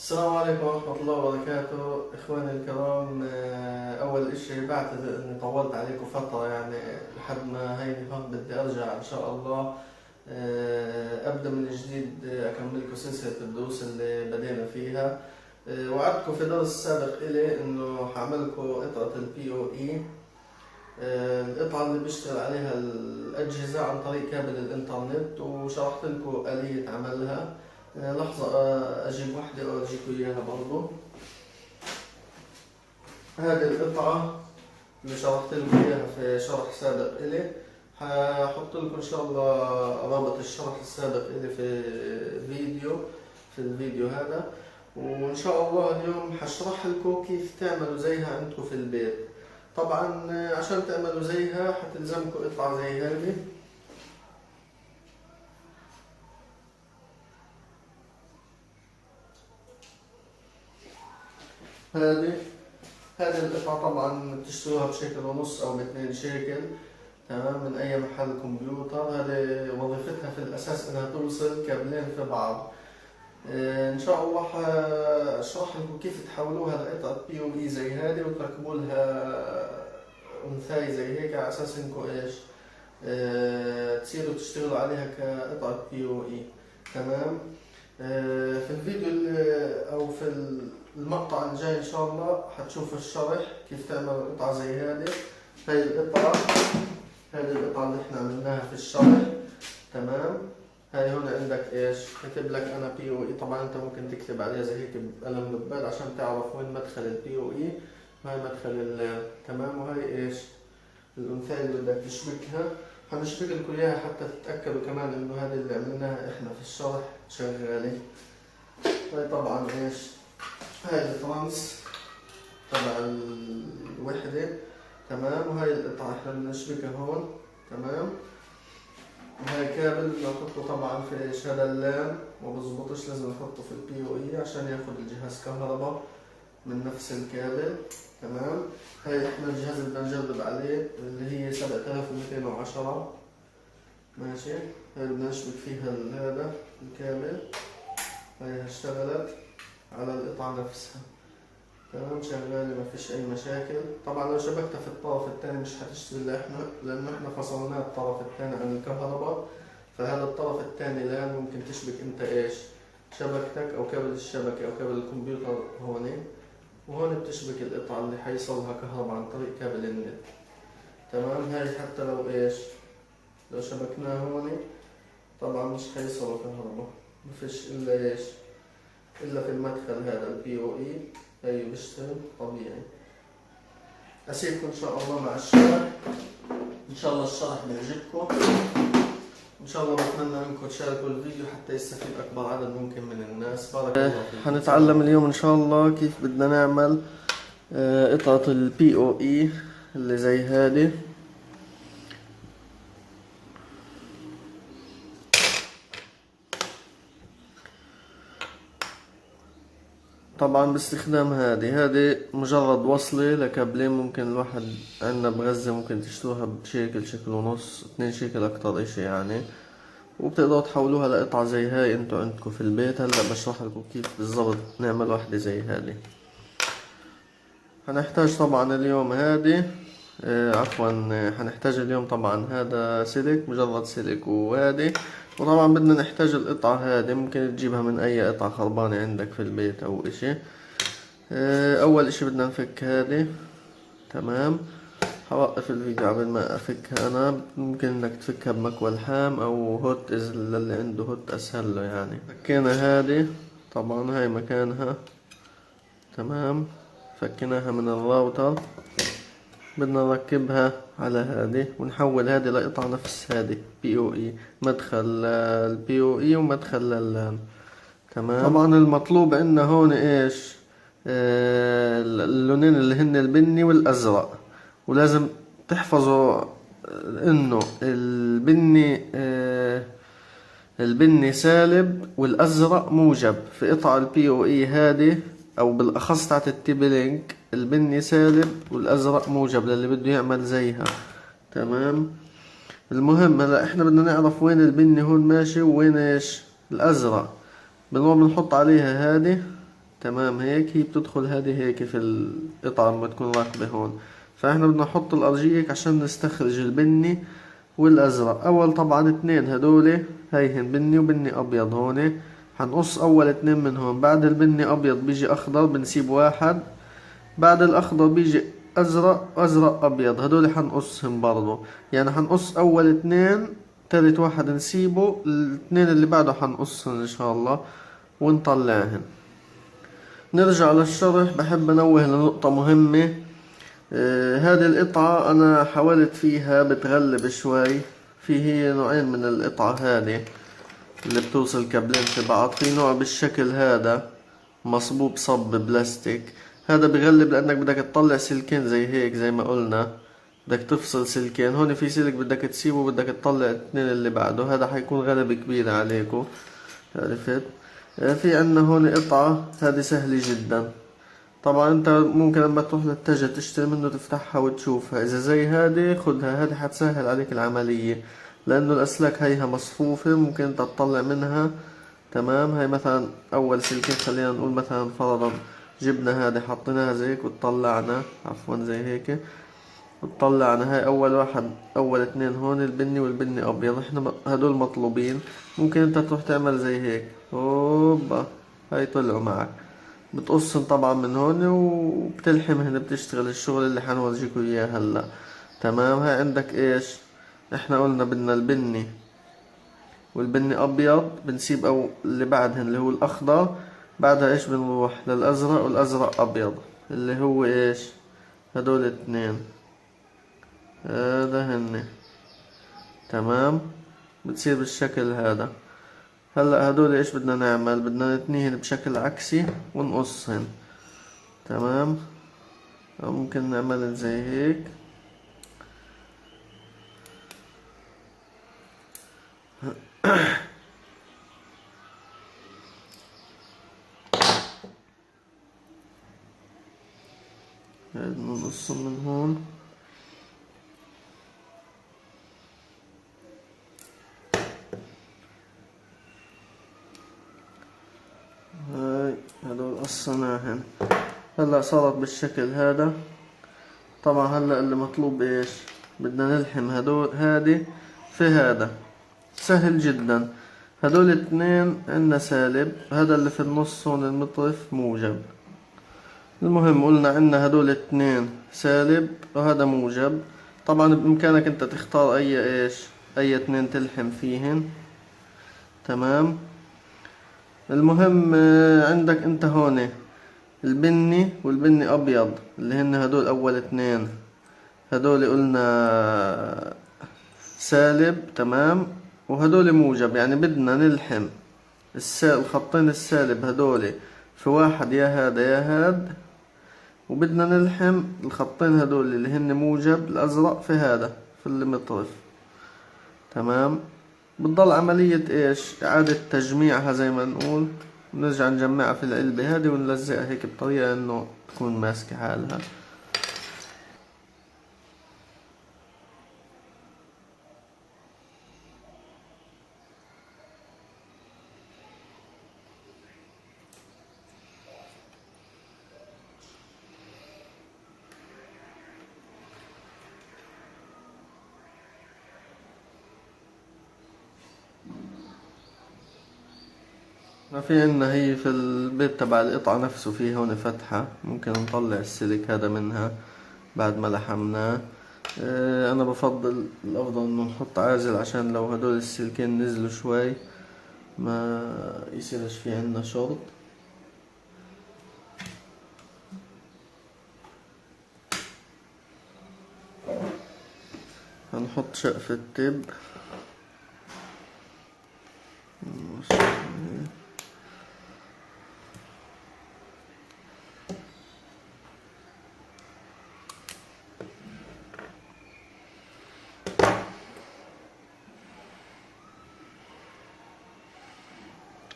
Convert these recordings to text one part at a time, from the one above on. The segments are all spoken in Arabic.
السلام عليكم ورحمة الله وبركاته إخواني الكرام. أول إشي بعتذر إني طولت عليكم فترة يعني لحد ما هيني هون بدي أرجع إن شاء الله. أبدأ من جديد، أكملكم سلسلة الدروس اللي بدينا فيها. وعدتكم في درس سابق إلي إنه حعملكم قطعة البي أو إي، القطعة اللي بيشتغل عليها الأجهزة عن طريق كابل الإنترنت، وشرحت لكم آلية عملها. لحظة، أجيب واحدة وأجيكم إياها برضو. هذه القطعة اللي شرحت لكم إياها في شرح سابق إلي، ححط لكم إن شاء الله رابط الشرح السابق إلي في الفيديو هذا. وإن شاء الله اليوم حشرح لكم كيف تعملوا زيها أنتم في البيت. طبعا عشان تعملوا زيها حتلزمكم قطعة زي هذه. هذه القطعة طبعا بتشتروها بشيكل ونص أو ب2 شيكل، تمام، من أي محل كمبيوتر. هذه وظيفتها في الأساس إنها توصل كابلين في بعض. إن شاء الله حشرح لكم كيف تحولوها لقطعة بي أو إي زي هذه وتركبوا لها أنثاي زي هيك، على أساس إنكم إيش تصيروا تشتغلوا عليها كقطعة بي أو إي. تمام. في الفيديو أو في المقطع الجاي إن شاء الله حتشوفوا الشرح كيف تعمل قطعة زي هذه. هاي القطعة اللي احنا عملناها في الشرح. تمام. هاي هون عندك ايش كاتب لك انا بي او اي. طبعا انت ممكن تكتب عليها زي هيك بقلم نبال عشان تعرف وين مدخل البي او اي، وهي مدخل تمام. وهي ايش الانثى اللي بدك تشبكها. حنشبك لكم اياها حتى تتاكدوا كمان انه هذه اللي عملناها احنا في الشرح شغاله. هاي طبعا ايش هاي الترانس تبع الوحده. تمام. وهي القطعه احنا بدنا نشبكها هون. تمام. وهي كابل بدنا نحطه طبعا في ايش هذا اللام، وبزبطش لازم نحطه في البي او اي عشان ياخذ الجهاز كهرباء من نفس الكابل. تمام. هاي احنا الجهاز اللي بدنا نجرب عليه اللي هي 7210. ماشي. هاي بدنا نشبك فيها هذا الكابل. هاي اشتغلت على القطعة نفسها. تمام، شغالة ما فيش أي مشاكل. طبعا لو شبكتها في الطرف الثاني مش هتشتغل لأنه احنا فصلناه الطرف الثاني عن الكهرباء، فهذا الطرف الثاني الآن ممكن تشبك أنت إيش شبكتك أو كابل الشبكة أو كابل الكمبيوتر هون، وهون بتشبك القطعة اللي حيصلها كهرباء عن طريق كابل النت. تمام. هاي حتى لو إيش لو شبكناه هون طبعا مش حيصلوا كهرباء، ما فيش إلا إيش إلا في المدخل هذا البي او اي. هي بيشتغل طبيعي. أسيبكم إن شاء الله مع الشرح. إن شاء الله الشرح بيعجبكم. إن شاء الله بتمنى منكم تشاركوا الفيديو حتى يستفيد أكبر عدد ممكن من الناس. بارك الله فيكم. حنتعلم اليوم إن شاء الله كيف بدنا نعمل قطعة البي او اي اللي زي هذه. طبعا باستخدام هذه مجرد وصلة لكابلين. ممكن الواحد عندنا بغزة ممكن تشتروها شيكل ونص 2 شيكل أكتر إشي يعني، وبتقدروا تحولوها لقطعة زي هاي انتو عندكم في البيت. هلا بشرح لكم كيف بالضبط نعمل واحدة زي هذه. هنحتاج طبعا اليوم هنحتاج اليوم طبعا هذا سلك، مجرد سلك، وهذه. وطبعا بدنا نحتاج القطعة هذه، ممكن تجيبها من اي قطعة خربانة عندك في البيت او اشي. اول اشي بدنا نفك هذه. تمام. هوقف الفيديو قبل ما افكها انا. ممكن انك تفكها بمكوى لحام او هوت، اذا اللي عنده هوت اسهل له يعني. فكينا هذه طبعا هاي مكانها. تمام. فكيناها من الراوتر. بدنا نركبها على هذه ونحول هذه لقطعة نفس هذه بي او اي، مدخل البي او اي ومدخل لللان. تمام. طبعا المطلوب عندنا هون ايش اللونين اللي هن البني والازرق، ولازم تحفظوا انه البني سالب والازرق موجب. في قطع البي او اي هذه او بالاخص تاعت التيبي لينك البني سالب والازرق موجب للي بده يعمل زيها. تمام. المهم هلا احنا بدنا نعرف وين البني هون ماشي ووين ايش الازرق. بنروح بنحط عليها هذه. تمام هيك هي بتدخل هذه هيك في القطعة لما تكون راكبة هون. فاحنا بدنا نحط الأرجية هيك عشان نستخرج البني والأزرق. أول طبعا اتنين هدول هيهن بني وبني أبيض هون، حنقص أول اتنين من هون. بعد البني أبيض بيجي أخضر بنسيب واحد، بعد الأخضر بيجي أزرق، أزرق أبيض، هدول حنقصهم برضو. يعني حنقص أول اتنين، تالت واحد نسيبه، الاتنين اللي بعده حنقصهم إن شاء الله ونطلعهن. نرجع للشرح. بحب أنوه لنقطة مهمة. هذه القطعة أنا حاولت فيها بتغلب شوي. في هي نوعين من القطعة هذه اللي بتوصل كابلين في بعض. في نوع بالشكل هذا مصبوب صب بلاستيك، هذا بغلب لأنك بدك تطلع سلكين زي هيك زي ما قلنا، بدك تفصل سلكين. هون في سلك بدك تسيبه، بدك تطلع الاثنين اللي بعده، هذا حيكون غلبة كبيرة عليكم. عرفت؟ في عنا هون قطعة هذه سهلة جدا. طبعا انت ممكن لما تروح للتاجر تشتري منه تفتحها وتشوفها، اذا زي هذه خدها، هذه حتسهل عليك العملية لانه الاسلاك هيها مصفوفة، ممكن انت تطلع منها. تمام. هاي مثلا اول سلكين، خلينا نقول مثلا فرضا جبنا هذه حطيناها زي هيك وطلعنا، عفوا زي هيك وطلعنا. هاي اول واحد، اول اتنين هون البني والبني ابيض، احنا هدول مطلوبين. ممكن انت تروح تعمل زي هيك، هوبا هاي طلعوا معك. بتقصن طبعا من هون وبتلحمهن، بتشتغل الشغل اللي حنورجيكم اياه هلا. تمام. هاي عندك ايش، احنا قلنا بدنا البني والبني ابيض، بنسيب او اللي بعدهن اللي هو الاخضر. بعدها ايش بنروح للازرق، والازرق ابيض اللي هو ايش، هدول اتنين، هذا هن. تمام. بتصير بالشكل هذا. هلا هدول ايش بدنا نعمل، بدنا نتنيهن بشكل عكسي ونقصهن. تمام. أو ممكن نعمل زي هيك. نقص من هون. هاي هدول قصناهن. هلا صارت بالشكل هذا. طبعا هلا اللي مطلوب ايش، بدنا نلحم هدول هادي في هذا، سهل جدا. هدول اتنين عنا سالب، هذا اللي في النص هون المطرف موجب. المهم قلنا عنا هدول اتنين سالب وهذا موجب. طبعا بإمكانك انت تختار اي ايش، اي اتنين تلحم فيهن. تمام. المهم عندك انت هون البني والبني ابيض اللي هن هدول اول اتنين، هدول قلنا سالب. تمام. وهدول موجب، يعني بدنا نلحم الخطين السالب هدول في واحد، يا هذا يا هاد. وبدنا نلحم الخطين هدول اللي هن موجب الازرق في هذا، في المطرف. تمام. بتضل عملية ايش، اعادة تجميعها زي ما نقول. نرجع نجمعها في العلبة هذه ونلزقها هيك بطريقة انه تكون ماسكة حالها. ما في عنا هي في البيت تبع القطعة نفسه، في هون فتحة ممكن نطلع السلك هذا منها بعد ما لحمناه. انا بفضل الافضل انه نحط عازل عشان لو هدول السلكين نزلوا شوي ما يصيرش في عنا شرط. هنحط شقفة تب.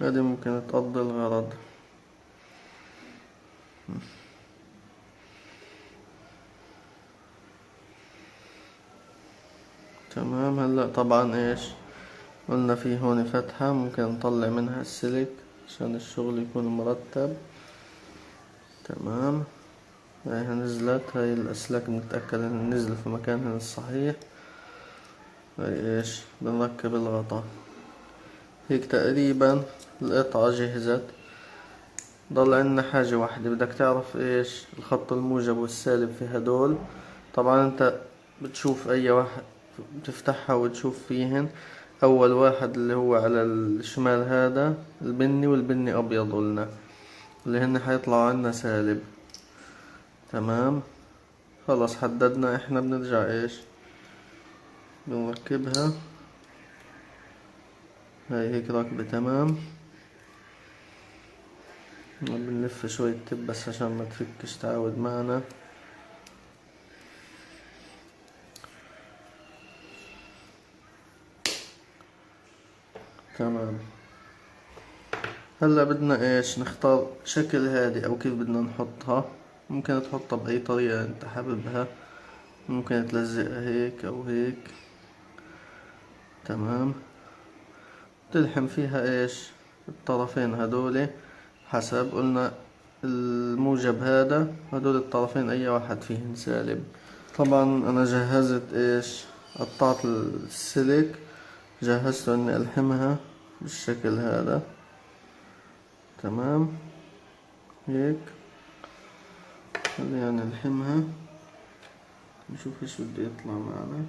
هذه ممكن تقضي الغرض. تمام. هلا طبعا ايش قلنا، في هون فتحة ممكن نطلع منها السلك عشان الشغل يكون مرتب. تمام. هاي نزلت، هاي الأسلاك بنتأكد إنها نزلت في مكانها الصحيح. هاي إيش بنركب الغطا. هيك تقريبا القطعة جهزت. ضل عندنا حاجة واحدة، بدك تعرف إيش الخط الموجب والسالب في هدول. طبعا أنت بتشوف أي واحد، بتفتحها وتشوف فيهن. أول واحد اللي هو على الشمال هذا البني، والبني أبيض قلنا، اللي هن حيطلعوا عنا سالب. تمام. خلص حددنا، احنا بنرجع ايش بنركبها. هاي هيك راكبة تمام. بنلف شوي التب بس عشان ما تفكش تعاود معنا. تمام. هلا بدنا ايش نختار شكل هادي او كيف بدنا نحطها. ممكن تحطها باي طريقة انت حاببها، ممكن تلزقها هيك او هيك. تمام. تلحم فيها ايش الطرفين هدول حسب قلنا الموجب هذا، هدول الطرفين اي واحد فيهم سالب. طبعا انا جهزت ايش قطعت السلك، جهزته اني الحمها بالشكل هذا. تمام. هيك خلينا نلحمها نشوف ايش بده يطلع معنا.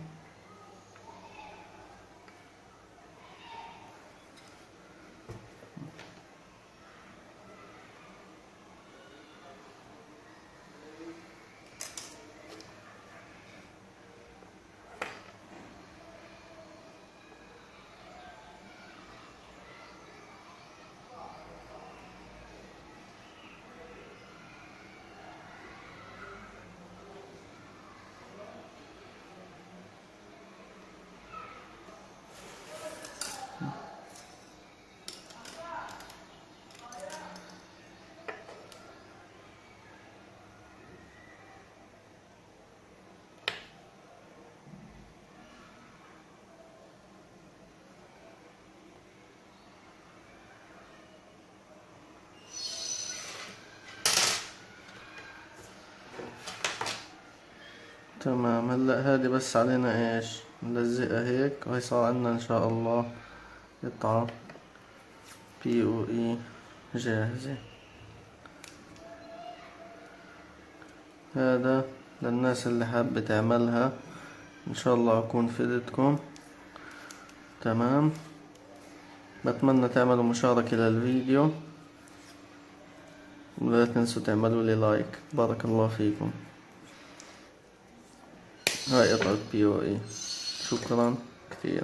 تمام. هلا هادي بس علينا ايش نلزقها هيك، وهي صار عنا ان شاء الله قطعة POE جاهزة. هذا للناس اللي حابة تعملها، ان شاء الله اكون فدتكم. تمام. بتمنى تعملوا مشاركة للفيديو، ولا تنسوا تعملوا لي لايك. بارك الله فيكم. هاي قطعة POE. شكرا كثير.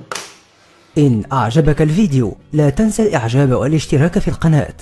إن أعجبك الفيديو لا تنسى الإعجاب والاشتراك في القناة.